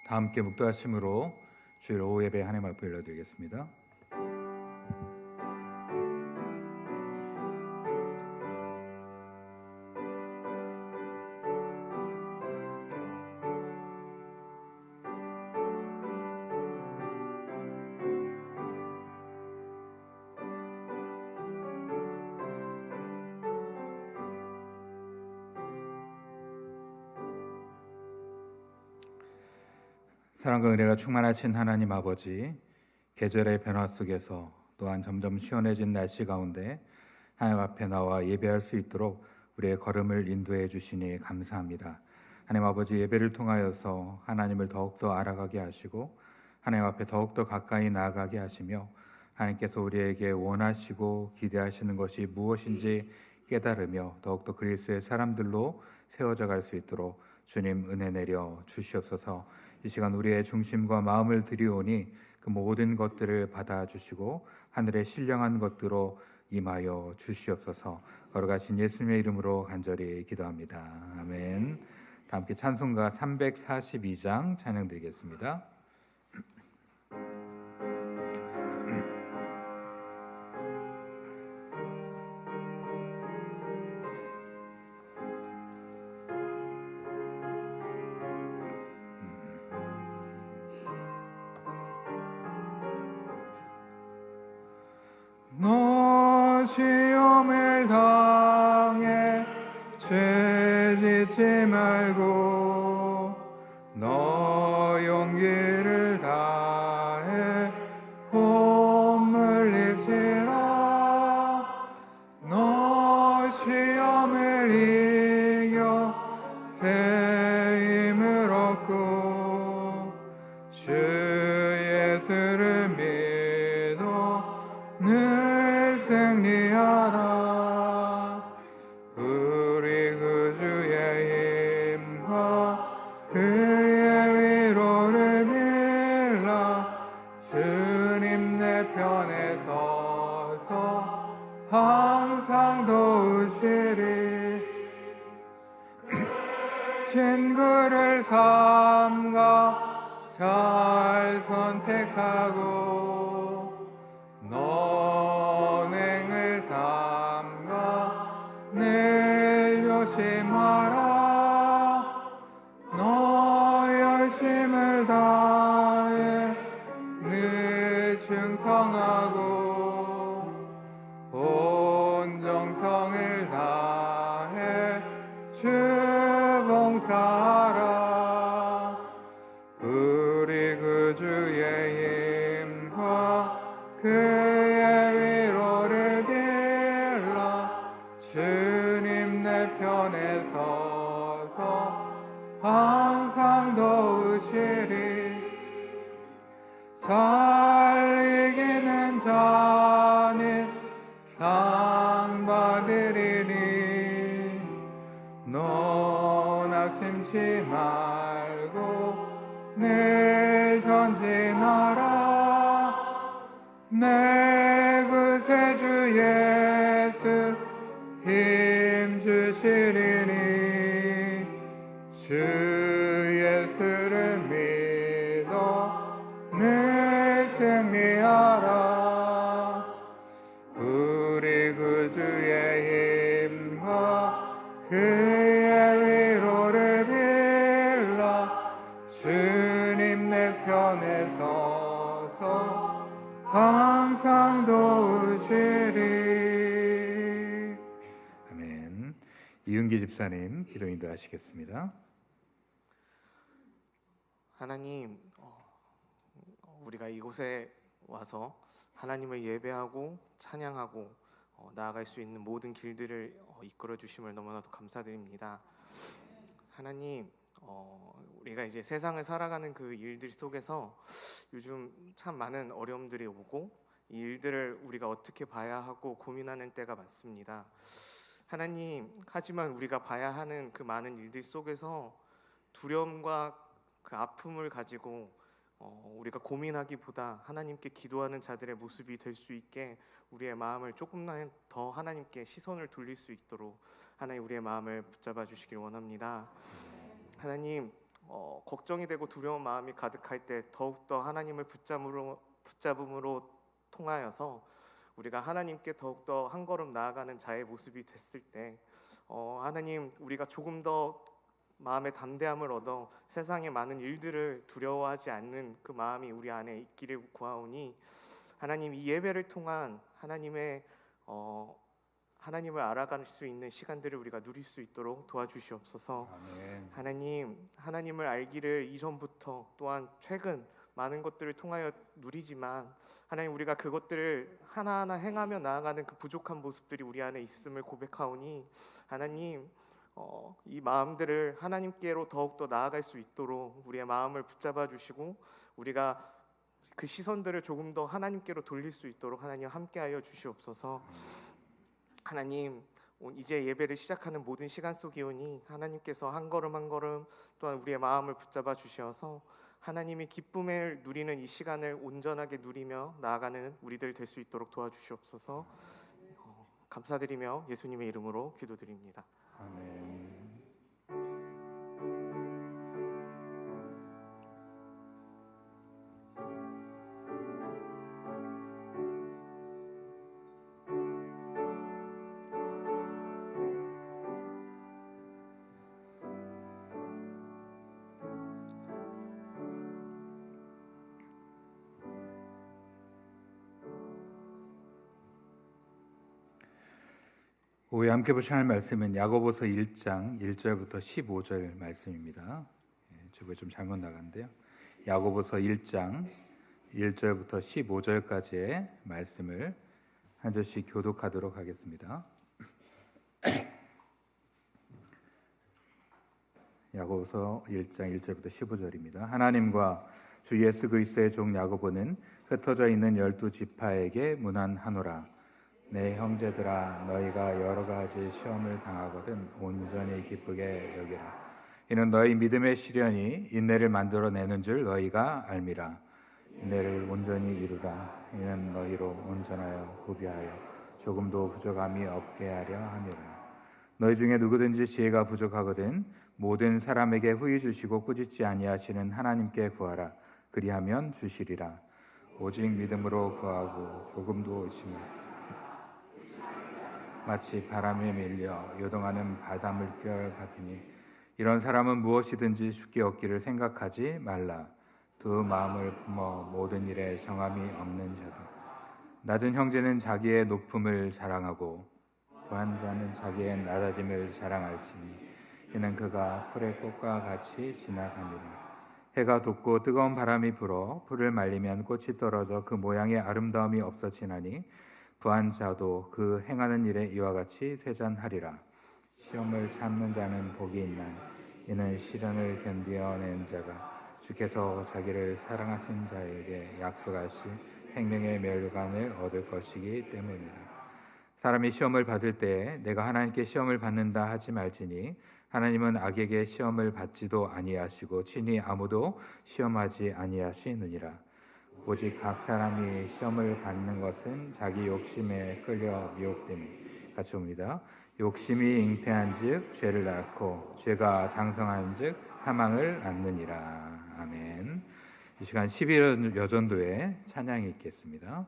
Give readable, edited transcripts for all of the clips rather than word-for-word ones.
다 함께 묵도하심으로 주일 오후 예배 하나님 앞에 올려드리겠습니다. 사랑과 은혜가 충만하신 하나님 아버지, 계절의 변화 속에서 또한 점점 시원해진 날씨 가운데 하나님 앞에 나와 예배할 수 있도록 우리의 걸음을 인도해 주시니 감사합니다. 하나님 아버지, 예배를 통하여서 하나님을 더욱더 알아가게 하시고 하나님 앞에 더욱더 가까이 나아가게 하시며 하나님께서 우리에게 원하시고 기대하시는 것이 무엇인지 깨달으며 더욱더 그리스도의 사람들로 세워져 갈 수 있도록 주님 은혜 내려 주시옵소서. 이 시간 우리의 중심과 마음을 드리오니 그 모든 것들을 받아주시고 하늘의 신령한 것들로 임하여 주시옵소서. 걸어가신 예수님의 이름으로 간절히 기도합니다. 아멘. 다 함께 찬송가 342장 찬양 드리겠습니다. 너 시험을 당해 죄 짓지 말고 너 용기를 다해 곧 물리치라. 너 시험을 이겨 새 힘을 얻고 주 예수를 믿어 늘 승리하라. 우리 그 주의 힘과 그의 위로를 빌라. 주님 내 편에 서서 항상 도우시리. 친구를 삼가 잘 선택하고 너행을 삼가 늘 조심하라. 너 열심을 다해 늘 충성하고 온 정성을 다해 주 봉사하라. 우리 그 주의 힘과 그의 위로를 빌라. 주님 내 편에 서서 항상 도우시리. 잘 이기는 자는 상 받으리니 너 낙심치 말고 늘 전진하라. 내 구세주 예수 힘 주시리니 주 예수를 믿어 늘 승리하라. 우리 그 주의 힘과 그의 위로를 빌라. 주님 내 편에 서서 항상 도우시리. 아멘. 이은기 집사님 기도 인도하시겠습니다. 하나님, 우리가 이곳에 와서 하나님을 예배하고 찬양하고 나아갈 수 있는 모든 길들을 이끌어 주심을 너무나도 감사드립니다. 하나님, 우리가 이제 세상을 살아가는 그 일들 속에서 요즘 참 많은 어려움들이 오고 이 일들을 우리가 어떻게 봐야 하고 고민하는 때가 많습니다. 하나님, 하지만 우리가 봐야 하는 그 많은 일들 속에서 두려움과 그 아픔을 가지고 우리가 고민하기보다 하나님께 기도하는 자들의 모습이 될 수 있게 우리의 마음을 조금만 더 하나님께 시선을 돌릴 수 있도록 하나님 우리의 마음을 붙잡아 주시길 원합니다. 하나님, 걱정이 되고 두려운 마음이 가득할 때 더욱더 하나님을 붙잡음으로 통하여서 우리가 하나님께 더욱더 한 걸음 나아가는 자의 모습이 됐을 때 하나님, 우리가 조금 더 마음의 담대함을 얻어 세상의 많은 일들을 두려워하지 않는 그 마음이 우리 안에 있기를 구하오니, 하나님, 이 예배를 통한 하나님을 알아갈 수 있는 시간들을 우리가 누릴 수 있도록 도와주시옵소서. 아멘. 하나님을 알기를 이전부터 또한 최근 많은 것들을 통하여 누리지만, 하나님, 우리가 그것들을 하나하나 행하며 나아가는 그 부족한 모습들이 우리 안에 있음을 고백하오니, 하나님, 이 마음들을 하나님께로 더욱더 나아갈 수 있도록 우리의 마음을 붙잡아 주시고, 우리가 그 시선들을 조금 더 하나님께로 돌릴 수 있도록 하나님 함께하여 주시옵소서. 하나님, 이제 예배를 시작하는 모든 시간 속이오니 하나님께서 한 걸음 한 걸음 또한 우리의 마음을 붙잡아 주셔서 하나님이 기쁨을 누리는 이 시간을 온전하게 누리며 나아가는 우리들 될 수 있도록 도와주시옵소서. 감사드리며 예수님의 이름으로 기도드립니다. 아멘. 오후에 함께 보실 말씀은 야고보서 1장 1절부터 15절 말씀입니다. 주부에 좀 잘못 나갔는데요. 야고보서 1장 1절부터 15절까지의 말씀을 한 절씩 교독하도록 하겠습니다. 야고보서 1장 1절부터 15절입니다. 하나님과 주 예수 그리스도의 종 야고보는 흩어져 있는 12지파에게 문안하노라. 내 형제들아, 너희가 여러 가지 시험을 당하거든 온전히 기쁘게 여기라. 이는 너희 믿음의 시련이 인내를 만들어내는 줄 너희가 알미라. 인내를 온전히 이루라. 이는 너희로 온전하여 구비하여 조금도 부족함이 없게 하려 함이라. 너희 중에 누구든지 지혜가 부족하거든 모든 사람에게 후히 주시고 꾸짖지 아니하시는 하나님께 구하라. 그리하면 주시리라. 오직 믿음으로 구하고 조금도 의심을 마치 바람에 밀려 요동하는 바닷물결 같으니 이런 사람은 무엇이든지 쉽게 얻기를 생각하지 말라. 두 마음을 품어 모든 일에 정함이 없는 자도 낮은 형제는 자기의 높음을 자랑하고 부한 자는 자기의 낮아짐을 자랑할지니 이는 그가 풀의 꽃과 같이 지나갑니다. 해가 돋고 뜨거운 바람이 불어 풀을 말리면 꽃이 떨어져 그 모양의 아름다움이 없어지나니 부한 자도 그 행하는 일에 이와 같이 쇠잔하리라. 시험을 참는 자는 복이 있나 이는 시련을 견디어낸 자가 주께서 자기를 사랑하신 자에게 약속하신 생명의 멸관을 얻을 것이기 때문이라. 사람이 시험을 받을 때에 내가 하나님께 시험을 받는다 하지 말지니 하나님은 악에게 시험을 받지도 아니하시고 친히 아무도 시험하지 아니하시느니라. 오직 각 사람이 시험을 받는 것은 자기 욕심에 끌려 미혹됨이 같이 옵니다. 욕심이 잉태한즉 죄를 낳고 죄가 장성한즉 사망을 낳느니라. 아멘. 이 시간 11월 여전도에 찬양이 있겠습니다.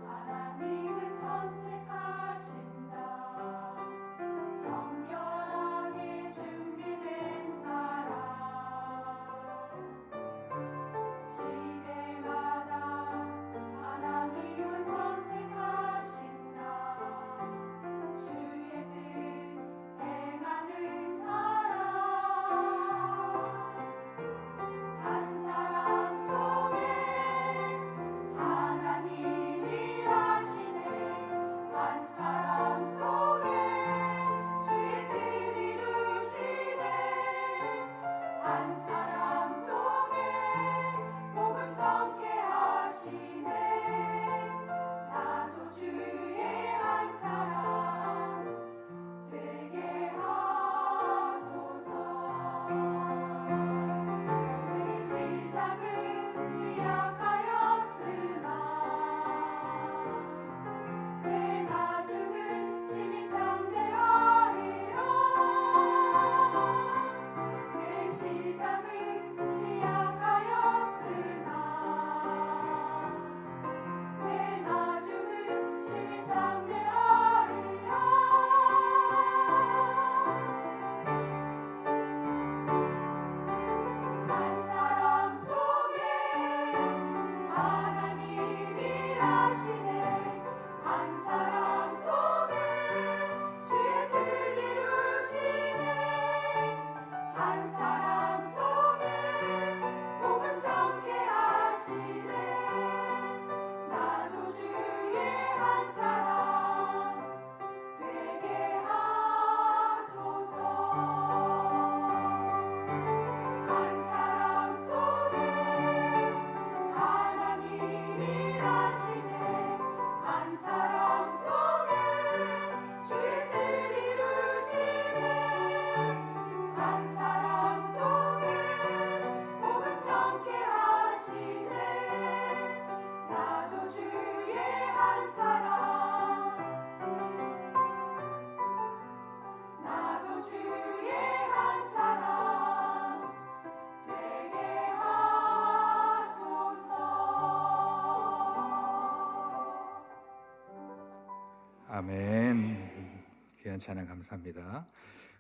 하나님은 선택하신다. 정결하게 아멘. 귀한 찬양 감사합니다.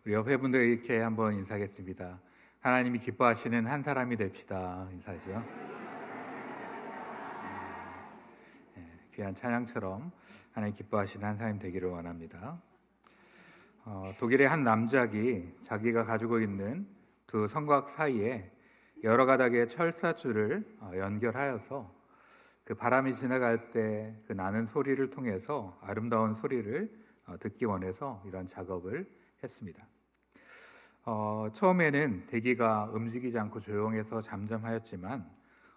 우리 옆에 분들 이렇게 한번 인사하겠습니다. 하나님이 기뻐하시는 한 사람이 됩시다. 인사하죠. 귀한 찬양처럼 하나님 기뻐하시는 한 사람이 되기를 원합니다. 독일의 한 남작이 자기가 가지고 있는 두 성곽 사이에 여러 가닥의 철사줄을 연결하여서 그 바람이 지나갈 때 그 나는 소리를 통해서 아름다운 소리를 듣기 원해서 이런 작업을 했습니다. 처음에는 대기가 움직이지 않고 조용해서 잠잠하였지만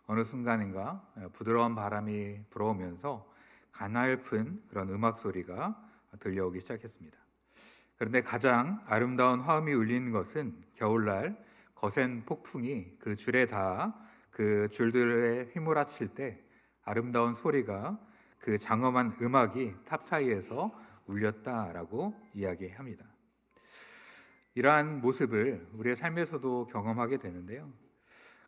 어느 순간인가 부드러운 바람이 불어오면서 가냘픈 그런 음악 소리가 들려오기 시작했습니다. 그런데 가장 아름다운 화음이 울리는 것은 겨울날 거센 폭풍이 그 줄에 닿아 그 줄들에 휘몰아칠 때 아름다운 소리가 그 장엄한 음악이 탑 사이에서 울렸다라고 이야기합니다. 이러한 모습을 우리의 삶에서도 경험하게 되는데요.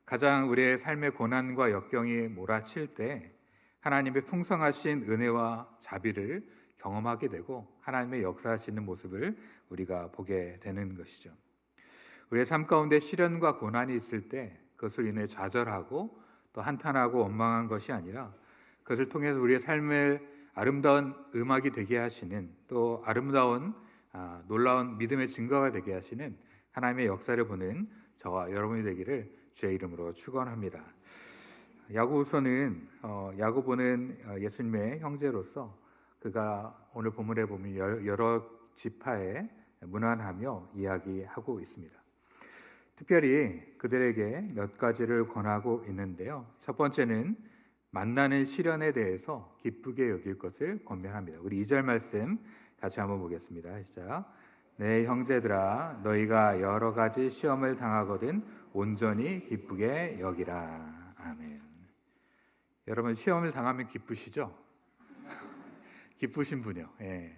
가장 우리의 삶의 고난과 역경이 몰아칠 때 하나님의 풍성하신 은혜와 자비를 경험하게 되고 하나님의 역사하시는 모습을 우리가 보게 되는 것이죠. 우리의 삶 가운데 시련과 고난이 있을 때 그것을 인해 좌절하고 또 한탄하고 원망한 것이 아니라 그것을 통해서 우리의 삶을 아름다운 음악이 되게 하시는 또 아름다운 놀라운 믿음의 증거가 되게 하시는 하나님의 역사를 보는 저와 여러분이 되기를 주의 이름으로 축원합니다. 야고보서는 야고보는 예수님의 형제로서 그가 오늘 본문에 보면 여러 지파에 문안하며 이야기하고 있습니다. 특별히 그들에게 몇 가지를 권하고 있는데요. 첫 번째는 만나는 시련에 대해서 기쁘게 여길 것을 권면합니다. 우리 2절 말씀 같이 한번 보겠습니다. 시작. 내 형제들아 너희가 여러 가지 시험을 당하거든 온전히 기쁘게 여기라. 아멘. 여러분 시험을 당하면 기쁘시죠? 기쁘신 분이요. 예.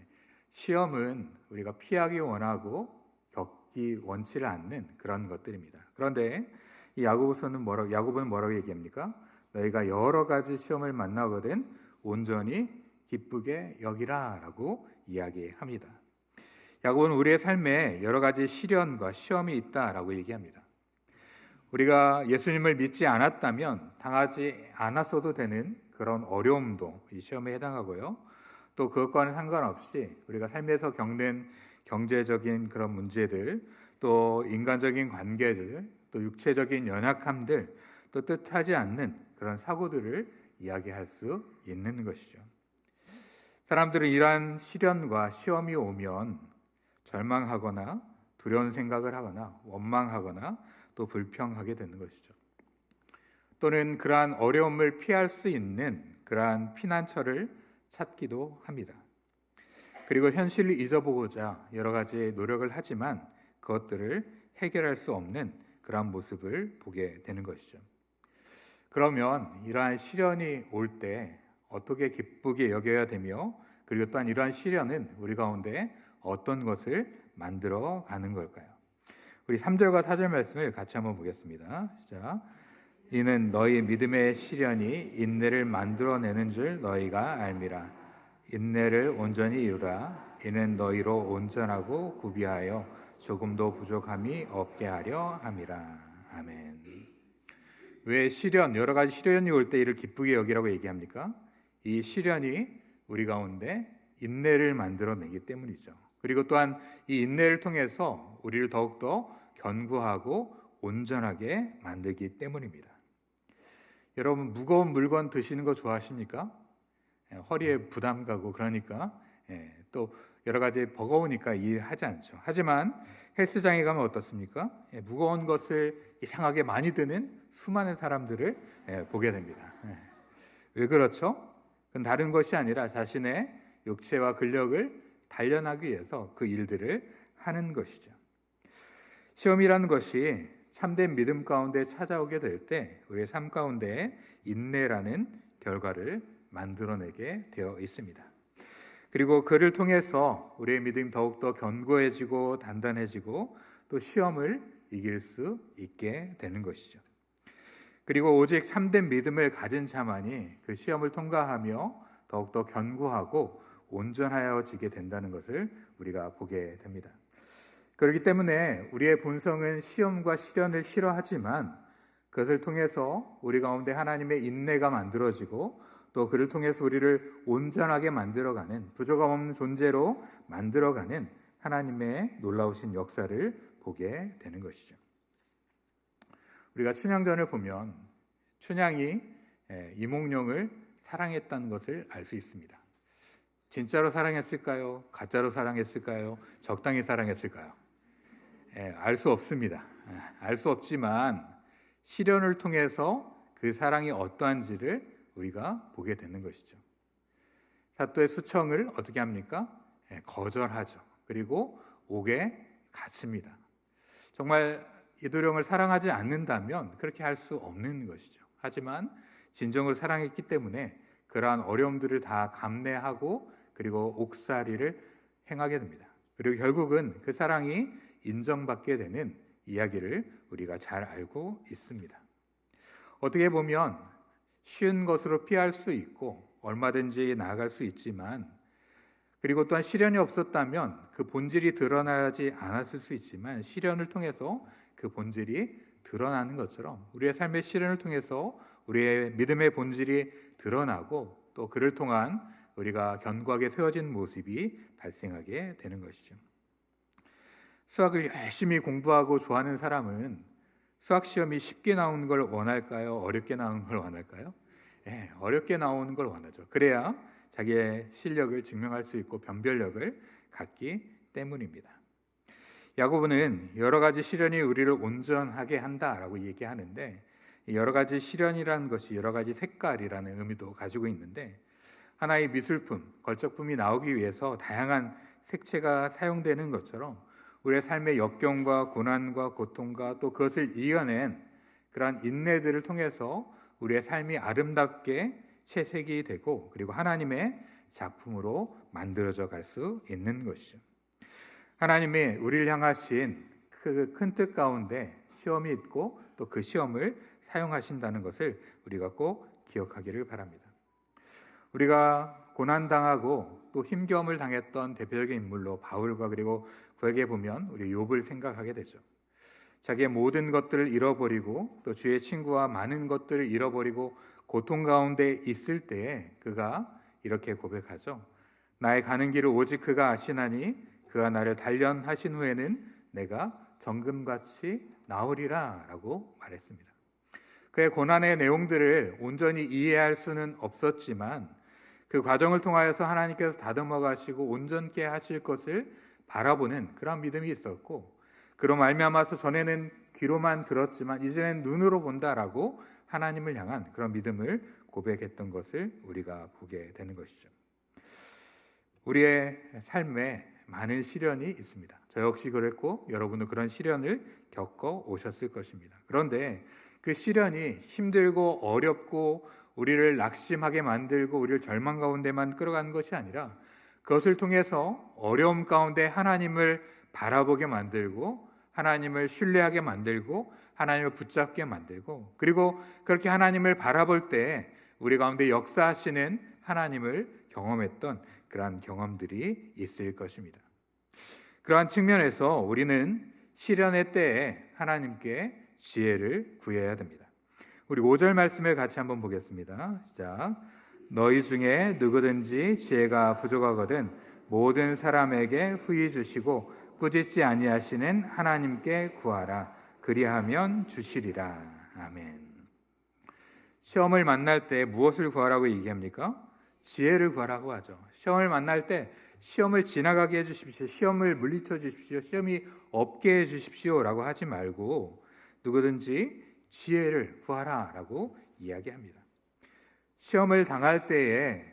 시험은 우리가 피하기 원하고 겪기 원치를 않는 그런 것들입니다. 그런데 이 야고보는 뭐라고 얘기합니까? 너희가 여러 가지 시험을 만나거든 온전히 기쁘게 여기라라고 이야기합니다. 야고보는 우리의 삶에 여러 가지 시련과 시험이 있다라고 얘기합니다. 우리가 예수님을 믿지 않았다면 당하지 않았어도 되는 그런 어려움도 이 시험에 해당하고요. 또 그것과는 상관없이 우리가 삶에서 겪는 경제적인 그런 문제들, 또 인간적인 관계들, 또 육체적인 연약함들, 또 뜻하지 않는 그런 사고들을 이야기할 수 있는 것이죠. 사람들은 이러한 시련과 시험이 오면 절망하거나 두려운 생각을 하거나 원망하거나 또 불평하게 되는 것이죠. 또는 그러한 어려움을 피할 수 있는 그러한 피난처를 찾기도 합니다. 그리고 현실을 잊어보고자 여러 가지 노력을 하지만 그것들을 해결할 수 없는 그러한 모습을 보게 되는 것이죠. 그러면 이러한 시련이 올 때 어떻게 기쁘게 여겨야 되며 그리고 또한 이러한 시련은 우리 가운데 어떤 것을 만들어 가는 걸까요? 우리 3절과 4절 말씀을 같이 한번 보겠습니다. 시작. 이는 너희 믿음의 시련이 인내를 만들어내는 줄 너희가 알미라. 인내를 온전히 이루라. 이는 너희로 온전하고 구비하여 조금도 부족함이 없게 하려 함이라. 아멘. 왜 여러 가지 시련이 올 때 이를 기쁘게 여기라고 얘기합니까? 이 시련이 우리 가운데 인내를 만들어내기 때문이죠. 그리고 또한 이 인내를 통해서 우리를 더욱더 견고하고 온전하게 만들기 때문입니다. 여러분, 무거운 물건 드시는 거 좋아하십니까? 허리에 부담 가고 그러니까 또 여러 가지 버거우니까 일하지 않죠. 하지만 헬스장에 가면 어떻습니까? 무거운 것을 이상하게 많이 드는 수많은 사람들을 보게 됩니다. 왜 그렇죠? 그건 다른 것이 아니라 자신의 육체와 근력을 단련하기 위해서 그 일들을 하는 것이죠. 시험이라는 것이 참된 믿음 가운데 찾아오게 될 때 우리의 삶 가운데 인내라는 결과를 만들어내게 되어 있습니다. 그리고 그를 통해서 우리의 믿음이 더욱더 견고해지고 단단해지고 또 시험을 이길 수 있게 되는 것이죠. 그리고 오직 참된 믿음을 가진 자만이 그 시험을 통과하며 더욱더 견고하고 온전하여지게 된다는 것을 우리가 보게 됩니다. 그렇기 때문에 우리의 본성은 시험과 시련을 싫어하지만 그것을 통해서 우리 가운데 하나님의 인내가 만들어지고 또 그를 통해서 우리를 온전하게 만들어가는, 부족함 없는 존재로 만들어가는 하나님의 놀라우신 역사를 보게 되는 것이죠. 우리가 춘향전을 보면 춘향이 이몽룡을 사랑했다는 것을 알 수 있습니다. 진짜로 사랑했을까요? 가짜로 사랑했을까요? 적당히 사랑했을까요? 알 수 없습니다. 알 수 없지만 시련을 통해서 그 사랑이 어떠한지를 우리가 보게 되는 것이죠. 사또의 수청을 어떻게 합니까? 거절하죠. 그리고 옥에 갇힙니다. 정말 이도령을 사랑하지 않는다면 그렇게 할 수 없는 것이죠. 하지만 진정으로 사랑했기 때문에 그러한 어려움들을 다 감내하고 그리고 옥살이를 행하게 됩니다. 그리고 결국은 그 사랑이 인정받게 되는 이야기를 우리가 잘 알고 있습니다. 어떻게 보면 쉬운 것으로 피할 수 있고 얼마든지 나아갈 수 있지만, 그리고 또한 시련이 없었다면 그 본질이 드러나지 않았을 수 있지만 시련을 통해서 그 본질이 드러나는 것처럼 우리의 삶의 시련을 통해서 우리의 믿음의 본질이 드러나고 또 그를 통한 우리가 견고하게 세워진 모습이 발생하게 되는 것이죠. 수학을 열심히 공부하고 좋아하는 사람은 수학 시험이 쉽게 나오는 걸 원할까요? 어렵게 나오는 걸 원할까요? 어렵게 나오는 걸 원하죠. 그래야 자기의 실력을 증명할 수 있고 변별력을 갖기 때문입니다. 야고보는 여러 가지 시련이 우리를 온전하게 한다라고 얘기하는데, 여러 가지 시련이라는 것이 여러 가지 색깔이라는 의미도 가지고 있는데, 하나의 미술품, 걸작품이 나오기 위해서 다양한 색채가 사용되는 것처럼 우리의 삶의 역경과 고난과 고통과 또 그것을 이겨낸 그러한 인내들을 통해서 우리의 삶이 아름답게 채색이 되고 그리고 하나님의 작품으로 만들어져 갈 수 있는 것이죠. 하나님이 우리를 향하신 그 큰 뜻 가운데 시험이 있고 또 그 시험을 사용하신다는 것을 우리가 꼭 기억하기를 바랍니다. 우리가 고난당하고 또 힘겨움을 당했던 대표적인 인물로 바울과 그리고 구약에 보면 우리 욥을 생각하게 되죠. 자기의 모든 것들을 잃어버리고 또 주의 친구와 많은 것들을 잃어버리고 고통 가운데 있을 때에 그가 이렇게 고백하죠. 나의 가는 길을 오직 그가 아시나니 그가 나를 단련하신 후에는 내가 정금같이 나으리라 라고 말했습니다. 그의 고난의 내용들을 온전히 이해할 수는 없었지만 그 과정을 통하여서 하나님께서 다듬어 가시고 온전케 하실 것을 바라보는 그런 믿음이 있었고, 그로 말미암아서 전에는 귀로만 들었지만 이제는 눈으로 본다라고 하나님을 향한 그런 믿음을 고백했던 것을 우리가 보게 되는 것이죠. 우리의 삶에 많은 시련이 있습니다. 저 역시 그랬고 여러분은 그런 시련을 겪어 오셨을 것입니다. 그런데 그 시련이 힘들고 어렵고 우리를 낙심하게 만들고 우리를 절망 가운데만 끌어가는 것이 아니라 그것을 통해서 어려움 가운데 하나님을 바라보게 만들고 하나님을 신뢰하게 만들고 하나님을 붙잡게 만들고, 그리고 그렇게 하나님을 바라볼 때 우리 가운데 역사하시는 하나님을 경험했던 그러한 경험들이 있을 것입니다. 그러한 측면에서 우리는 시련의 때에 하나님께 지혜를 구해야 됩니다. 우리 5절 말씀을 같이 한번 보겠습니다. 시작. 너희 중에 누구든지 지혜가 부족하거든 모든 사람에게 후히 주시고 꾸짖지 아니하시는 하나님께 구하라. 그리하면 주시리라. 아멘. 시험을 만날 때 무엇을 구하라고 얘기합니까? 지혜를 구하라고 하죠. 시험을 만날 때 시험을 지나가게 해주십시오. 시험을 물리쳐 주십시오. 시험이 없게 해주십시오라고 하지 말고 누구든지 지혜를 구하라라고 이야기합니다. 시험을 당할 때에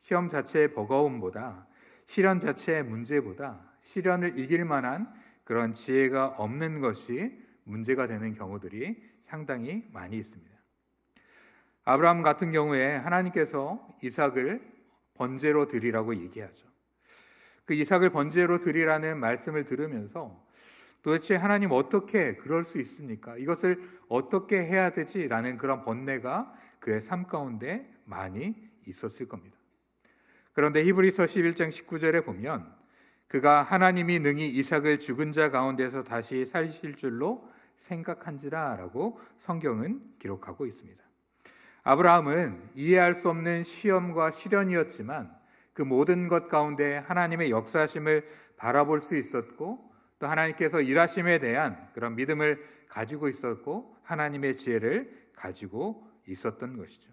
시험 자체의 버거움보다 시련 자체의 문제보다 시련을 이길 만한 그런 지혜가 없는 것이 문제가 되는 경우들이 상당히 많이 있습니다. 아브라함 같은 경우에 하나님께서 이삭을 번제로 드리라고 얘기하죠. 그 이삭을 번제로 드리라는 말씀을 들으면서 도대체 하나님 어떻게 그럴 수 있습니까? 이것을 어떻게 해야 되지라는 그런 번뇌가 그의 삶 가운데 많이 있었을 겁니다. 그런데 히브리서 11장 19절에 보면 그가 하나님이 능히 이삭을 죽은 자 가운데서 다시 살리실 줄로 생각한지라 라고 성경은 기록하고 있습니다. 아브라함은 이해할 수 없는 시험과 시련이었지만 그 모든 것 가운데 하나님의 역사하심을 바라볼 수 있었고 또 하나님께서 일하심에 대한 그런 믿음을 가지고 있었고 하나님의 지혜를 가지고 있었던 것이죠.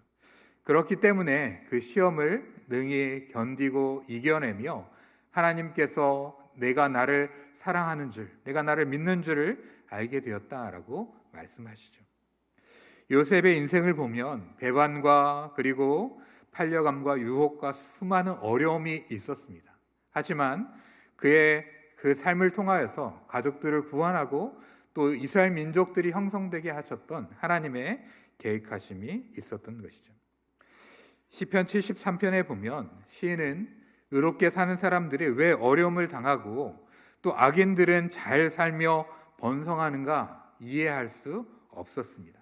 그렇기 때문에 그 시험을 능히 견디고 이겨내며 하나님께서 내가 나를 사랑하는 줄, 내가 나를 믿는 줄을 알게 되었다라고 말씀하시죠. 요셉의 인생을 보면 배반과 그리고 팔려감과 유혹과 수많은 어려움이 있었습니다. 하지만 그의 그 삶을 통하여서 가족들을 구원하고 또 이스라엘 민족들이 형성되게 하셨던 하나님의 계획하심이 있었던 것이죠. 시편 73편에 보면 시인은 의롭게 사는 사람들이 왜 어려움을 당하고 또 악인들은 잘 살며 번성하는가 이해할 수 없었습니다.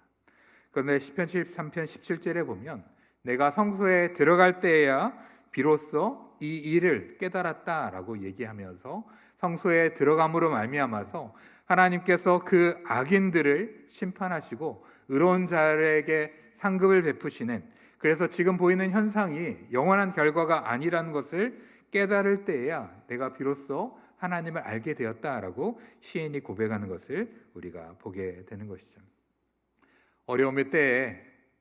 그런데 시편 73편 17절에 보면 내가 성소에 들어갈 때에야 비로소 이 일을 깨달았다라고 얘기하면서 성소에 들어감으로 말미암아서 하나님께서 그 악인들을 심판하시고 의로운 자에게 상급을 베푸시는, 그래서 지금 보이는 현상이 영원한 결과가 아니라는 것을 깨달을 때에야 내가 비로소 하나님을 알게 되었다라고 시인이 고백하는 것을 우리가 보게 되는 것이죠. 어려움의 때에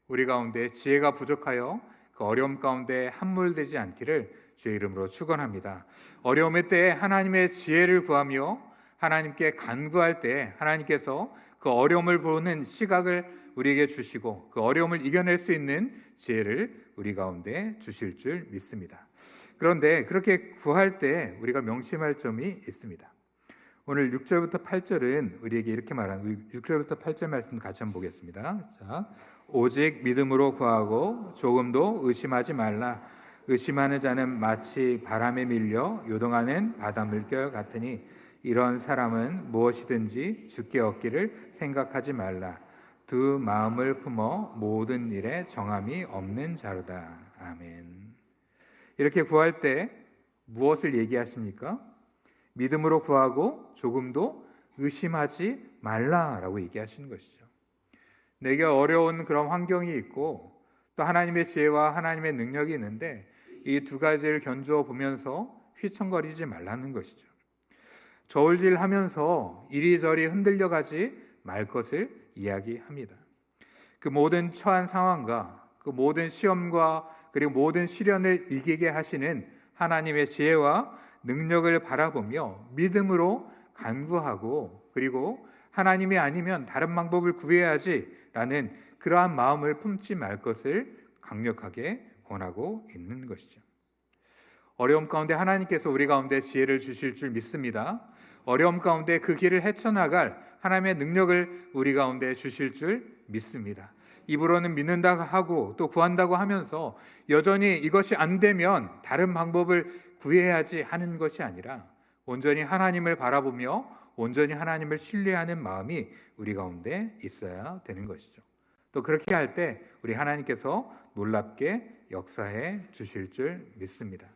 우리 가운데 지혜가 부족하여 그 어려움 가운데 함몰되지 않기를 주의 이름으로 축원합니다. 어려움의 때에 하나님의 지혜를 구하며 하나님께 간구할 때 하나님께서 그 어려움을 보는 시각을 우리에게 주시고 그 어려움을 이겨낼 수 있는 지혜를 우리 가운데 주실 줄 믿습니다. 그런데 그렇게 구할 때 우리가 명심할 점이 있습니다. 오늘 6절부터 8절은 우리에게 이렇게 말하는 6절부터 8절 말씀 같이 한번 보겠습니다. 자, 오직 믿음으로 구하고 조금도 의심하지 말라. 의심하는 자는 마치 바람에 밀려 요동하는 바닷물결 같으니 이런 사람은 무엇이든지 주께 얻기를 생각하지 말라. 두 마음을 품어 모든 일에 정함이 없는 자로다. 아멘. 이렇게 구할 때 무엇을 얘기하십니까? 믿음으로 구하고 조금도 의심하지 말라라고 얘기하시는 것이죠. 내게 어려운 그런 환경이 있고 또 하나님의 지혜와 하나님의 능력이 있는데 이 두 가지를 견주어 보면서 휘청거리지 말라는 것이죠. 저울질하면서 이리저리 흔들려가지 말 것을 이야기합니다. 그 모든 처한 상황과 그 모든 시험과 그리고 모든 시련을 이기게 하시는 하나님의 지혜와 능력을 바라보며 믿음으로 간구하고 그리고 하나님이 아니면 다른 방법을 구해야지라는 그러한 마음을 품지 말 것을 강력하게 권하고 있는 것이죠. 어려움 가운데 하나님께서 우리 가운데 지혜를 주실 줄 믿습니다. 어려움 가운데 그 길을 헤쳐나갈 하나님의 능력을 우리 가운데 주실 줄 믿습니다. 입으로는 믿는다 하고 또 구한다고 하면서 여전히 이것이 안 되면 다른 방법을 구해야지 하는 것이 아니라 온전히 하나님을 바라보며 온전히 하나님을 신뢰하는 마음이 우리 가운데 있어야 되는 것이죠. 또 그렇게 할 때 우리 하나님께서 놀랍게 역사해 주실 줄 믿습니다.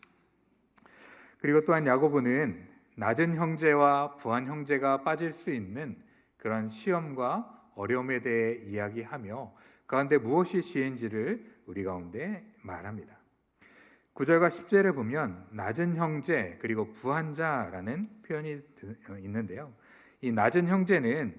그리고 또한 야고보는 낮은 형제와 부한 형제가 빠질 수 있는 그런 시험과 어려움에 대해 이야기하며 가운데 무엇이 지혜인지를 우리 가운데 말합니다. 9절과 10절에 보면 낮은 형제 그리고 부한자라는 표현이 있는데요. 이 낮은 형제는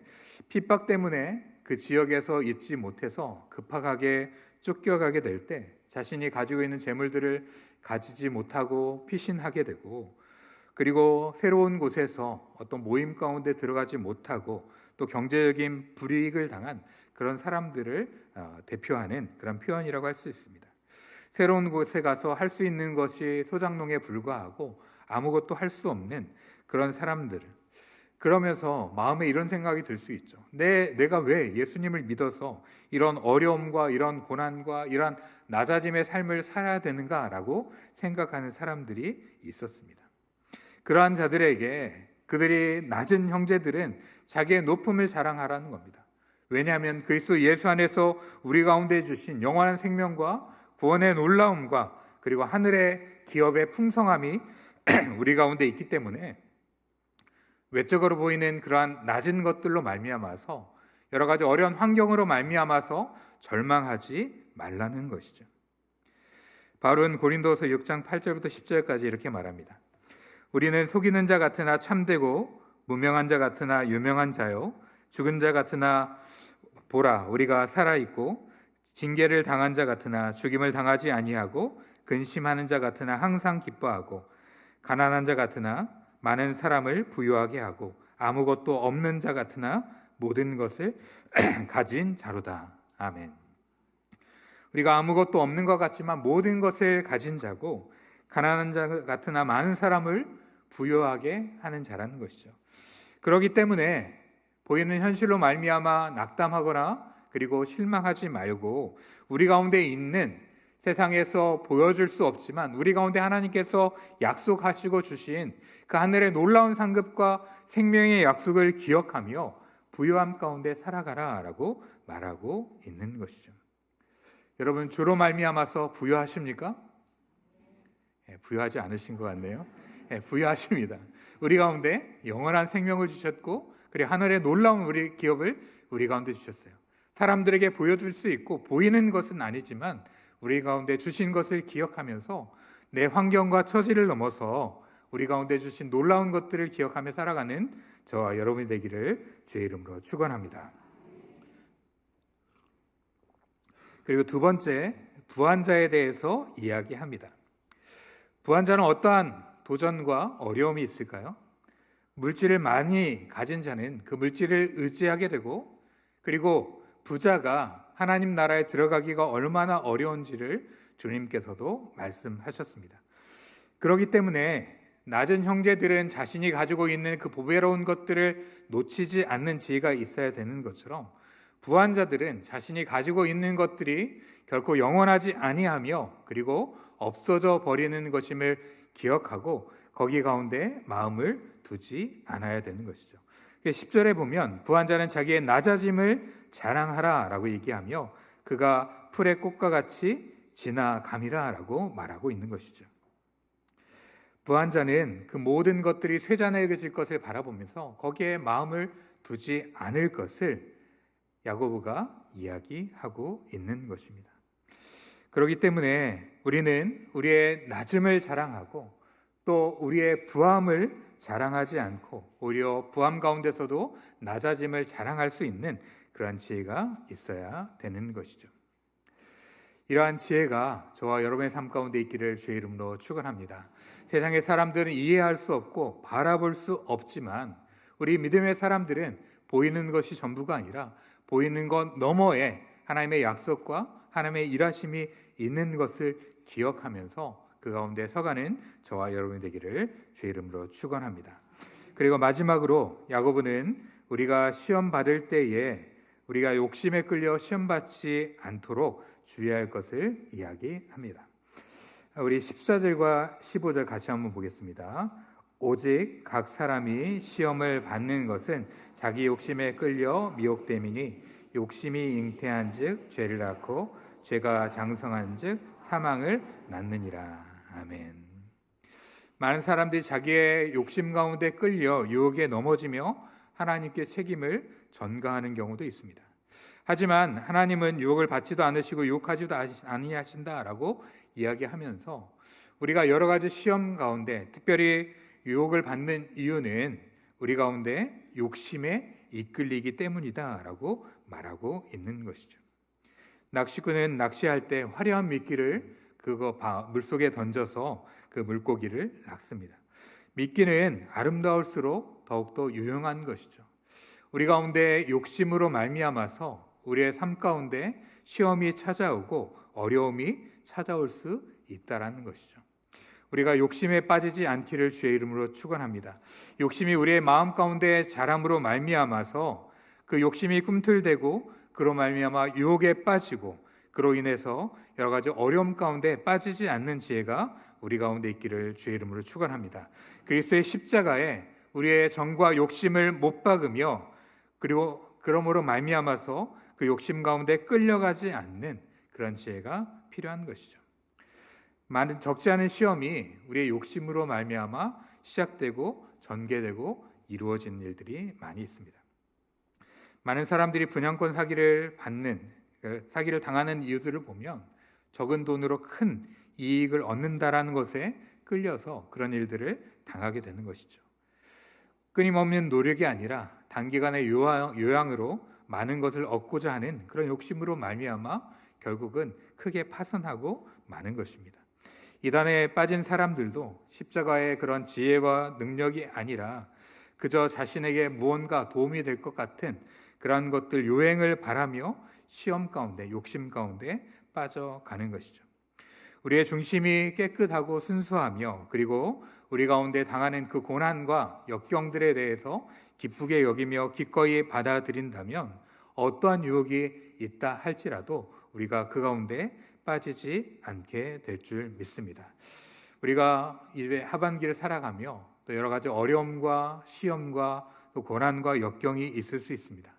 핍박 때문에 그 지역에서 있지 못해서 급하게 쫓겨가게 될 때 자신이 가지고 있는 재물들을 가지지 못하고 피신하게 되고, 그리고 새로운 곳에서 어떤 모임 가운데 들어가지 못하고 또 경제적인 불이익을 당한 그런 사람들을 대표하는 그런 표현이라고 할 수 있습니다. 새로운 곳에 가서 할 수 있는 것이 소장농에 불과하고 아무것도 할 수 없는 그런 사람들, 그러면서 마음에 이런 생각이 들 수 있죠. 내가 왜 예수님을 믿어서 이런 어려움과 이런 고난과 이런 낮아짐의 삶을 살아야 되는가라고 생각하는 사람들이 있었습니다. 그러한 자들에게 그들이 낮은 형제들은 자기의 높음을 자랑하라는 겁니다. 왜냐하면 그리스도 예수 안에서 우리 가운데 주신 영원한 생명과 구원의 놀라움과 그리고 하늘의 기업의 풍성함이 우리 가운데 있기 때문에 외적으로 보이는 그러한 낮은 것들로 말미암아서 여러 가지 어려운 환경으로 말미암아서 절망하지 말라는 것이죠. 바울은 고린도서 6장 8절부터 10절까지 이렇게 말합니다. 우리는 속이는 자 같으나 참되고 무명한 자 같으나 유명한 자요 죽은 자 같으나 보라 우리가 살아있고 징계를 당한 자 같으나 죽임을 당하지 아니하고 근심하는 자 같으나 항상 기뻐하고 가난한 자 같으나 많은 사람을 부유하게 하고 아무것도 없는 자 같으나 모든 것을 가진 자로다. 아멘. 우리가 아무것도 없는 것 같지만 모든 것을 가진 자고 가난한 자 같으나 많은 사람을 부유하게 하는 자라는 것이죠. 그렇기 때문에 보이는 현실로 말미암아 낙담하거나 그리고 실망하지 말고 우리 가운데 있는 세상에서 보여줄 수 없지만 우리 가운데 하나님께서 약속하시고 주신 그 하늘의 놀라운 상급과 생명의 약속을 기억하며 부유함 가운데 살아가라라고 말하고 있는 것이죠. 여러분 주로 말미암아서 부유하십니까? 부유하지 않으신 것 같네요. 부유하십니다. 우리 가운데 영원한 생명을 주셨고 그리고 하늘의 놀라운 우리 기업을 우리 가운데 주셨어요. 사람들에게 보여줄 수 있고 보이는 것은 아니지만 우리 가운데 주신 것을 기억하면서 내 환경과 처지를 넘어서 우리 가운데 주신 놀라운 것들을 기억하며 살아가는 저와 여러분이 되기를 주의 이름으로 축원합니다. 그리고 두 번째, 부한자에 대해서 이야기합니다. 부한자는 어떠한 도전과 어려움이 있을까요? 물질을 많이 가진 자는 그 물질을 의지하게 되고 그리고 부자가 하나님 나라에 들어가기가 얼마나 어려운지를 주님께서도 말씀하셨습니다. 그렇기 때문에 낮은 형제들은 자신이 가지고 있는 그 보배로운 것들을 놓치지 않는 지혜가 있어야 되는 것처럼 부한 자들은 자신이 가지고 있는 것들이 결코 영원하지 아니하며 그리고 없어져 버리는 것임을 기억하고 거기 가운데 마음을 두지 않아야 되는 것이죠. 10절에 보면 부한 자는 자기의 낮아짐을 자랑하라라고 얘기하며 그가 풀의 꽃과 같이 지나감이라라고 말하고 있는 것이죠. 부한 자는 그 모든 것들이 쇠잔해질 것을 바라보면서 거기에 마음을 두지 않을 것을 야고보가 이야기하고 있는 것입니다. 그렇기 때문에 우리는 우리의 낮음을 자랑하고 또 우리의 부함을 자랑하지 않고 오히려 부함 가운데서도 낮아짐을 자랑할 수 있는 그러한 지혜가 있어야 되는 것이죠. 이러한 지혜가 저와 여러분의 삶 가운데 있기를 주의 이름으로 축원합니다. 세상의 사람들은 이해할 수 없고 바라볼 수 없지만 우리 믿음의 사람들은 보이는 것이 전부가 아니라 보이는 것 너머에 하나님의 약속과 하나님의 일하심이 있는 것을 기억하면서 그 가운데 서가는 저와 여러분이 되기를 주의 이름으로 축원합니다. 그리고 마지막으로 야고보는 우리가 시험 받을 때에 우리가 욕심에 끌려 시험 받지 않도록 주의할 것을 이야기합니다. 우리 14절과 15절 같이 한번 보겠습니다. 오직 각 사람이 시험을 받는 것은 자기 욕심에 끌려 미혹됨이니 욕심이 잉태한즉 죄를 낳고 죄가 장성한즉 사망을 낳느니라. 아멘. 많은 사람들이 자기의 욕심 가운데 끌려 유혹에 넘어지며 하나님께 책임을 전가하는 경우도 있습니다. 하지만 하나님은 유혹을 받지도 않으시고 유혹하지도 아니하신다라고 이야기하면서 우리가 여러 가지 시험 가운데 특별히 유혹을 받는 이유는 우리 가운데 욕심에 이끌리기 때문이다라고 말하고 있는 것이죠. 낚시꾼은 낚시할 때 화려한 미끼를 물속에 던져서 그 물고기를 낚습니다. 미끼는 아름다울수록 더욱더 유용한 것이죠. 우리 가운데 욕심으로 말미암아서 우리의 삶 가운데 시험이 찾아오고 어려움이 찾아올 수 있다라는 것이죠. 우리가 욕심에 빠지지 않기를 주의 이름으로 축원합니다. 욕심이 우리의 마음 가운데 자람으로 말미암아서 그 욕심이 꿈틀대고 그로 말미암아 유혹에 빠지고 그로 인해서 여러 가지 어려움 가운데 빠지지 않는 지혜가 우리 가운데 있기를 주의 이름으로 축원합니다. 그리스도의 십자가에 우리의 정과 욕심을 못 박으며 그리고 그러므로 말미암아서 그 욕심 가운데 끌려가지 않는 그런 지혜가 필요한 것이죠. 많은 적지 않은 시험이 우리의 욕심으로 말미암아 시작되고 전개되고 이루어지는 일들이 많이 있습니다. 많은 사람들이 분양권 사기를 당하는 이유들을 보면 적은 돈으로 큰 이익을 얻는다라는 것에 끌려서 그런 일들을 당하게 되는 것이죠. 끊임없는 노력이 아니라 단기간의 요양으로 많은 것을 얻고자 하는 그런 욕심으로 말미암아 결국은 크게 파산하고 마는 것입니다. 이단에 빠진 사람들도 십자가의 그런 지혜와 능력이 아니라 그저 자신에게 무언가 도움이 될 것 같은 그런 것들 요행을 바라며 시험 가운데 욕심 가운데 빠져가는 것이죠. 우리의 중심이 깨끗하고 순수하며 그리고 우리 가운데 당하는 그 고난과 역경들에 대해서 기쁘게 여기며 기꺼이 받아들인다면 어떠한 유혹이 있다 할지라도 우리가 그 가운데 빠지지 않게 될 줄 믿습니다. 우리가 이제 하반기를 살아가며 또 여러 가지 어려움과 시험과 또 고난과 역경이 있을 수 있습니다.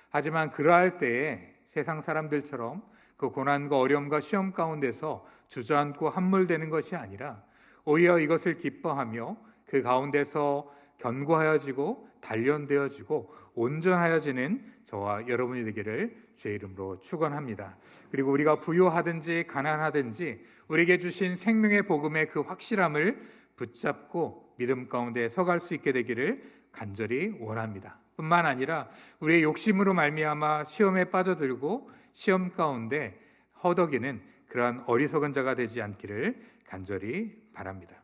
하지만 그러할 때에 세상 사람들처럼 그 고난과 어려움과 시험 가운데서 주저앉고 함몰되는 것이 아니라 오히려 이것을 기뻐하며 그 가운데서 견고하여지고 단련되어지고 온전하여지는 저와 여러분이 되기를 주의 이름으로 축원합니다. 그리고 우리가 부유하든지 가난하든지 우리에게 주신 생명의 복음의 그 확실함을 붙잡고 믿음 가운데 서갈 수 있게 되기를 간절히 원합니다. 뿐만 아니라 우리의 욕심으로 말미암아 시험에 빠져들고 시험 가운데 허덕이는 그러한 어리석은 자가 되지 않기를 간절히 바랍니다.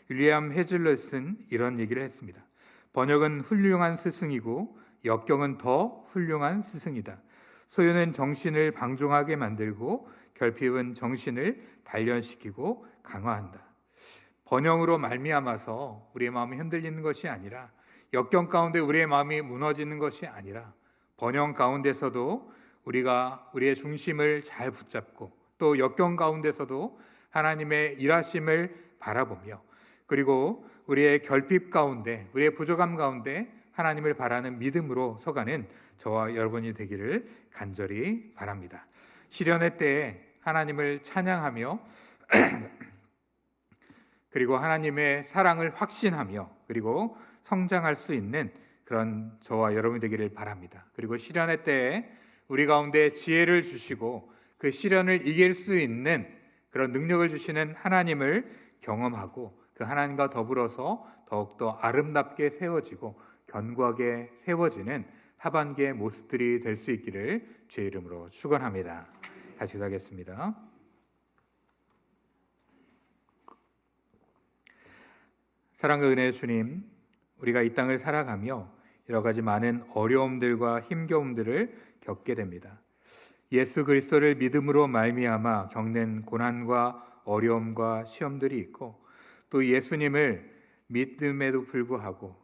윌리엄 헤즐넛은 이런 얘기를 했습니다. 번역은 훌륭한 스승이고 역경은 더 훌륭한 스승이다. 소유는 정신을 방종하게 만들고 결핍은 정신을 단련시키고 강화한다. 번영으로 말미암아서 우리의 마음이 흔들리는 것이 아니라 역경 가운데 우리의 마음이 무너지는 것이 아니라 번영 가운데서도 우리가 우리의 중심을 잘 붙잡고 또 역경 가운데서도 하나님의 일하심을 바라보며 그리고 우리의 결핍 가운데 우리의 부족함 가운데 하나님을 바라는 믿음으로 서가는 저와 여러분이 되기를 간절히 바랍니다. 시련의 때에 하나님을 찬양하며 그리고 하나님의 사랑을 확신하며 그리고 성장할 수 있는 그런 저와 여러분이 되기를 바랍니다. 그리고 시련의 때에 우리 가운데 지혜를 주시고 그 시련을 이길 수 있는 그런 능력을 주시는 하나님을 경험하고 그 하나님과 더불어서 더욱더 아름답게 세워지고 견고하게 세워지는 하반기의 모습들이 될 수 있기를 주의 이름으로 축원합니다. 같이 기도하겠습니다. 사랑과 은혜의 주님, 우리가 이 땅을 살아가며 여러 가지 많은 어려움들과 힘겨움들을 겪게 됩니다. 예수 그리스도를 믿음으로 말미암아 겪는 고난과 어려움과 시험들이 있고 또 예수님을 믿음에도 불구하고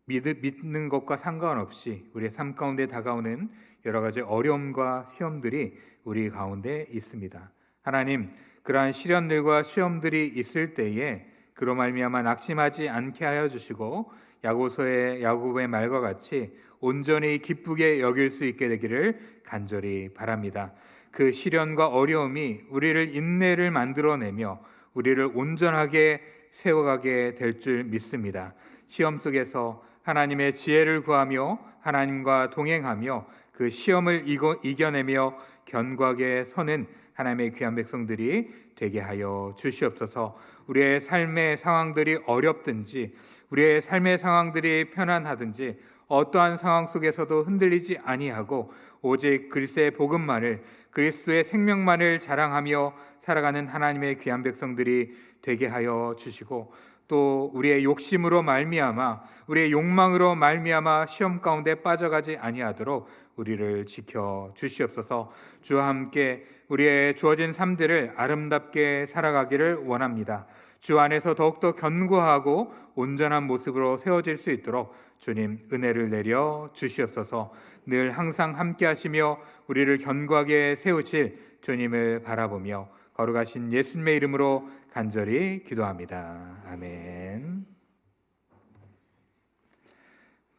믿는 것과 상관없이 우리의 삶 가운데 다가오는 여러 가지 어려움과 시험들이 우리 가운데 있습니다. 하나님, 그러한 시련들과 시험들이 있을 때에 그로 말미암아 낙심하지 않게 하여 주시고 야고보서의 야고보의 말과 같이 온전히 기쁘게 여길 수 있게 되기를 간절히 바랍니다. 그 시련과 어려움이 우리를 인내를 만들어내며 우리를 온전하게 세워가게 될 줄 믿습니다. 시험 속에서 하나님의 지혜를 구하며 하나님과 동행하며 그 시험을 이겨내며 견고하게 서는 하나님의 귀한 백성들이 되게 하여 주시옵소서. 우리의 삶의 상황들이 어렵든지 우리의 삶의 상황들이 편안하든지 어떠한 상황 속에서도 흔들리지 아니하고 오직 그리스도의 복음만을, 그리스도의 생명만을 자랑하며 살아가는 하나님의 귀한 백성들이 되게 하여 주시고, 또 우리의 욕심으로 말미암아, 우리의 욕망으로 말미암아 시험 가운데 빠져가지 아니하도록 우리를 지켜 주시옵소서. 주와 함께 우리의 주어진 삶들을 아름답게 살아가기를 원합니다. 주 안에서 더욱더 견고하고 온전한 모습으로 세워질 수 있도록 주님 은혜를 내려 주시옵소서. 늘 항상 함께 하시며 우리를 견고하게 세우실 주님을 바라보며 거룩하신 예수님의 이름으로 간절히 기도합니다. 아멘.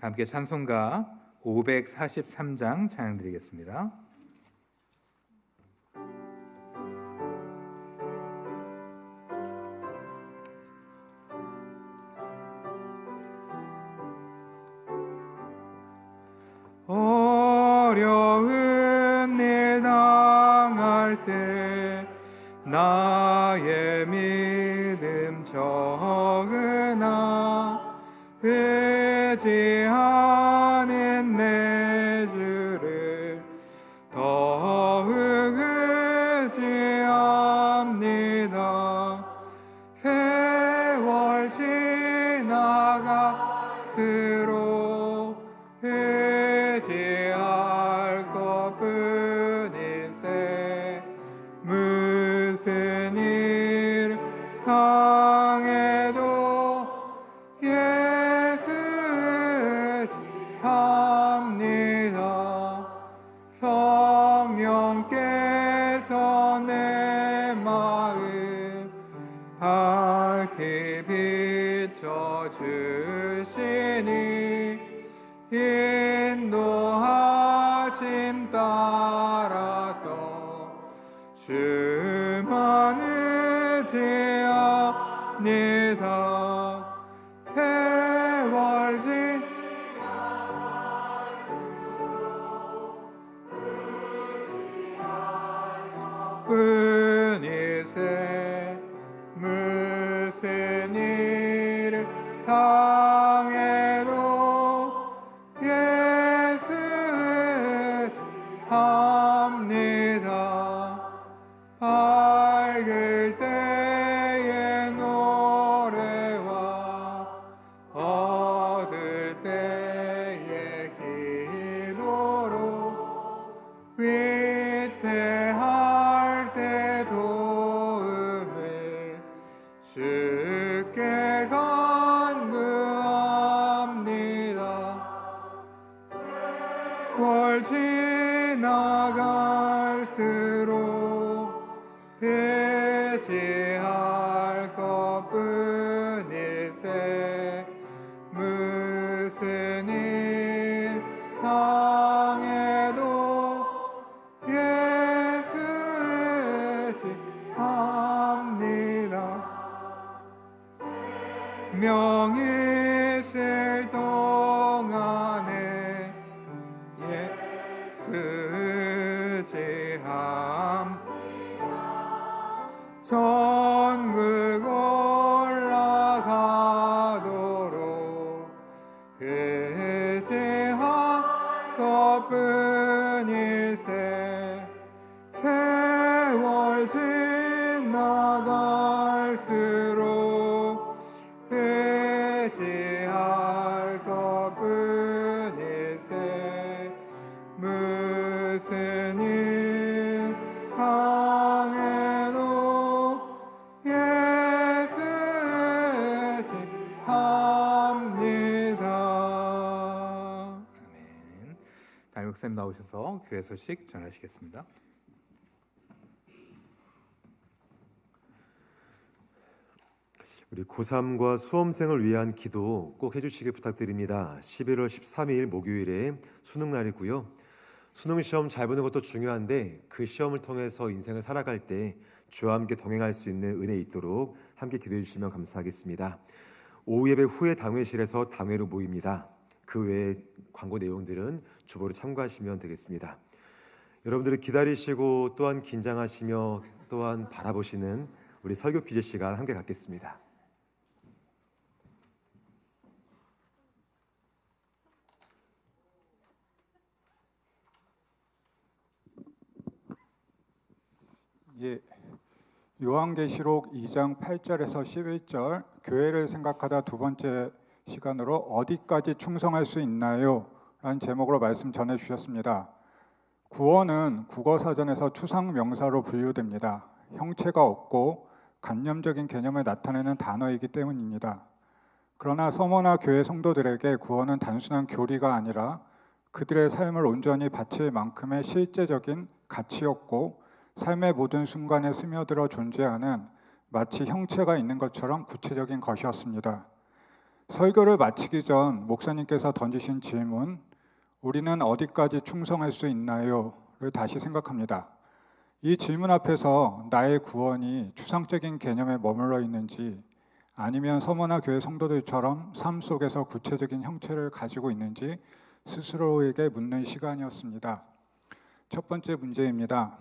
함께 찬송가 543장 찬양 드리겠습니다. 어려운 일 당할 때 나의 믿음 적으나 의지하는 내 주를 더욱 의지합니다. 세월 지나갈수록 의지할 것뿐일세. 무슨 일 당해도 예수 의지합니다. 성령께서 내 마음 밝히 비춰주시니 인도하심 따라서 주만 의지합니다. 세월 뿐일세. 무슨 일 당해도 예수 의지합니다. 밝을 때의 노래와 얻을 때의 기도로 위태할 때 도움을 주께 간구합니다. 세월 지나갈수록 의지할 것뿐일세. 무슨 일 당해도 예수 의지합니다. 명이 있을 동안에 예수 의지함. 천국 올라가도록 의지할 것뿐일세. 세월 지나갈수록 의지할 것뿐일세. 무슨 일 당해도 예수 의지합니다. 아멘. 담임 목사님 나오셔서 교회 소식 전하시겠습니다. 우리 고3과 수험생을 위한 기도 꼭 해주시길 부탁드립니다. 11월 13일 목요일에 수능날이고요. 수능 시험 잘 보는 것도 중요한데 그 시험을 통해서 인생을 살아갈 때 주와 함께 동행할 수 있는 은혜 있도록 함께 기도해 주시면 감사하겠습니다. 오후 예배 후에 당회실에서 당회로 모입니다. 그 외에 광고 내용들은 주보로 참고하시면 되겠습니다. 여러분들이 기다리시고 또한 긴장하시며 또한 바라보시는 우리 설교 피제 시간 함께 갖겠습니다. 예, 요한계시록 2장 8절에서 11절 교회를 생각하다 두 번째 시간으로 어디까지 충성할 수 있나요? 라는 제목으로 말씀 전해주셨습니다. 구원은 국어사전에서 추상 명사로 분류됩니다. 형체가 없고 관념적인 개념을 나타내는 단어이기 때문입니다. 그러나 서머나 교회 성도들에게 구원은 단순한 교리가 아니라 그들의 삶을 온전히 바칠 만큼의 실제적인 가치였고 삶의 모든 순간에 스며들어 존재하는 마치 형체가 있는 것처럼 구체적인 것이었습니다. 설교를 마치기 전 목사님께서 던지신 질문, 우리는 어디까지 충성할 수 있나요? 를 다시 생각합니다. 이 질문 앞에서 나의 구원이 추상적인 개념에 머물러 있는지 아니면 서머나 교회 성도들처럼 삶 속에서 구체적인 형체를 가지고 있는지 스스로에게 묻는 시간이었습니다. 첫 번째 문제입니다.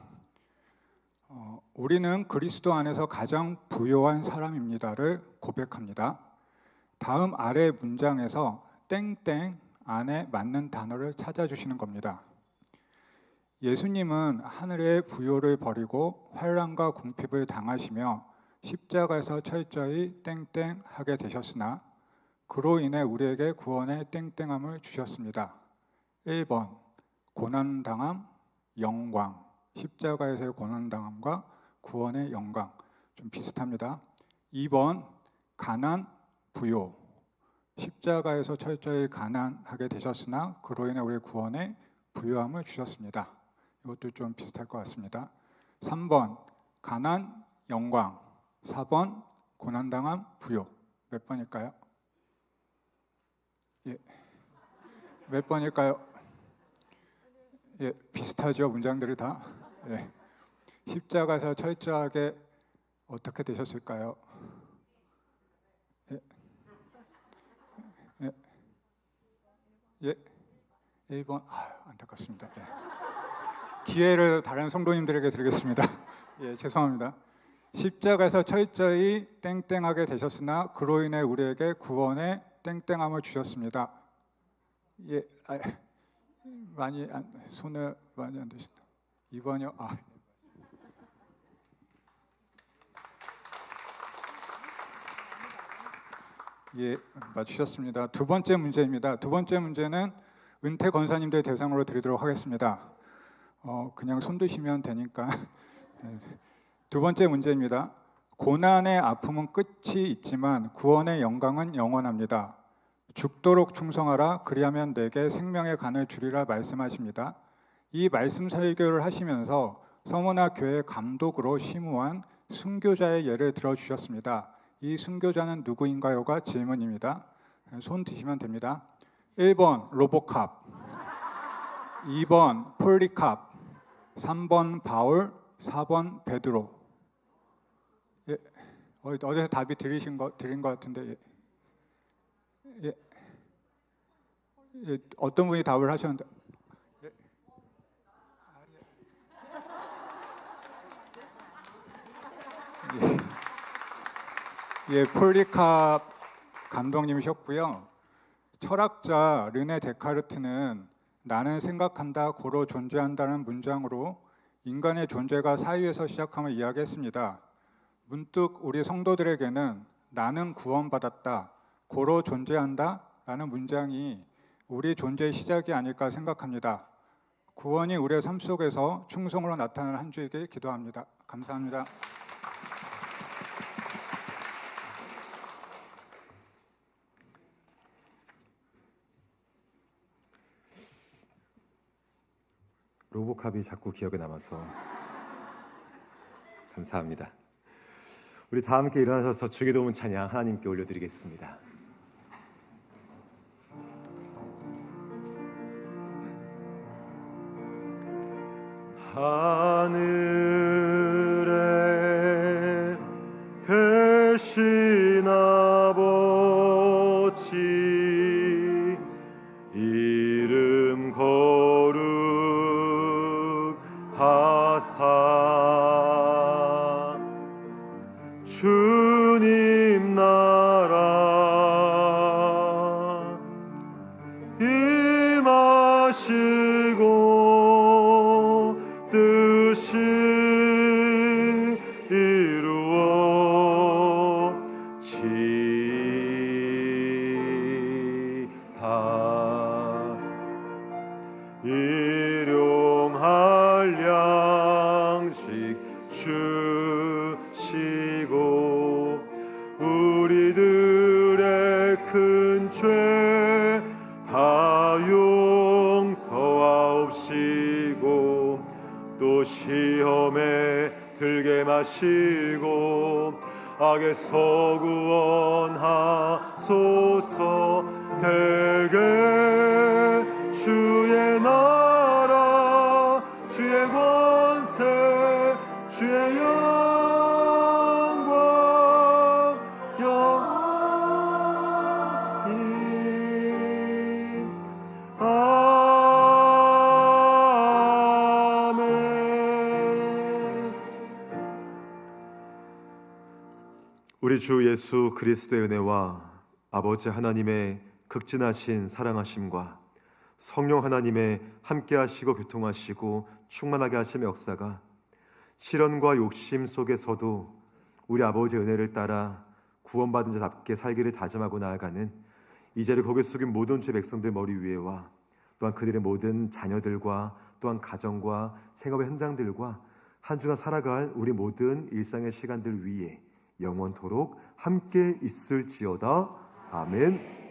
우리는 그리스도 안에서 가장 부요한 사람입니다를 고백합니다. 다음 아래 문장에서 땡땡 안에 맞는 단어를 찾아주시는 겁니다. 예수님은 하늘의 부요를 버리고 환난과 궁핍을 당하시며 십자가에서 철저히 땡땡하게 되셨으나 그로 인해 우리에게 구원의 땡땡함을 주셨습니다. 1번 고난당함, 영광. 십자가에서의 고난당함과 구원의 영광 좀 비슷합니다. 2번 가난, 부요. 십자가에서 철저히 가난하게 되셨으나 그로 인해 우리 구원의 부요함을 주셨습니다. 이것도 좀 비슷할 것 같습니다. 3번 가난, 영광. 4번 고난당함, 부요. 몇 번일까요? 예. 몇 번일까요? 예, 비슷하죠. 문장들이 다. 예. 십자가에서 철저하게 어떻게 되셨을까요? 예. 예. 예. 1번. 안타깝습니다. 예. 기회를 다른 성도님들에게 드리겠습니다. 예, 죄송합니다. 십자가에서 철저히 땡땡하게 되셨으나 그로 인해 우리에게 구원의 땡땡함을 주셨습니다. 예, 손을 많이 안 드신다. 2번이요. 예, 맞추셨습니다. 두 번째 문제입니다. 두 번째 문제는 은퇴 권사님들 대상으로 드리도록 하겠습니다. 그냥 손 드시면 되니까. 두 번째 문제입니다. 고난의 아픔은 끝이 있지만 구원의 영광은 영원합니다. 죽도록 충성하라 그리하면 내게 생명의 간을 주리라 말씀하십니다. 이 말씀 설교를 하시면서 서머나 교회 감독으로 심우한 순교자의 예를 들어주셨습니다. 이 순교자는 누구인가요가 질문입니다. 손 드시면 됩니다. 1번 로보캅, 2번 폴리캅, 3번 바울, 4번 베드로. 예, 어디서 답이 드린 것 같은데. 예. 예, 어떤 분이 답을 하셨는데. 예, 폴리캅 감독님이셨고요. 철학자 르네 데카르트는 나는 생각한다, 고로 존재한다는 문장으로 인간의 존재가 사유에서 시작함을 이야기했습니다. 문득 우리 성도들에게는 나는 구원받았다, 고로 존재한다 라는 문장이 우리 존재의 시작이 아닐까 생각합니다. 구원이 우리의 삶 속에서 충성으로 나타나는 한 주이길 기도합니다. 감사합니다. 로보캅이 자꾸 기억에 남아서 감사합니다. 우리 다 함께 일어나셔서 주기도문 찬양 하나님께 올려드리겠습니다. 하늘에 계신 아버지 이름 거룩하사 일용할 양식 주시고 우리들의 큰 죄 다 용서하옵시고 또 시험에 들게 마시고 악에서 구원하소서. 대개 주의 나라 주의 권세 주의 영광 영원히 아멘. 우리 주 예수 그리스도의 은혜와 아버지 하나님의 극진하신 사랑하심과 성령 하나님의 함께하시고 교통하시고 충만하게 하심의 역사가 시련과 욕심 속에서도 우리 아버지의 은혜를 따라 구원받은 자답게 살기를 다짐하고 나아가는 이 자리에 고개 숙인 모든 주 백성들 머리 위에와 또한 그들의 모든 자녀들과 또한 가정과 생업의 현장들과 한 주간 살아갈 우리 모든 일상의 시간들 위에 영원토록 함께 있을지어다. 아멘.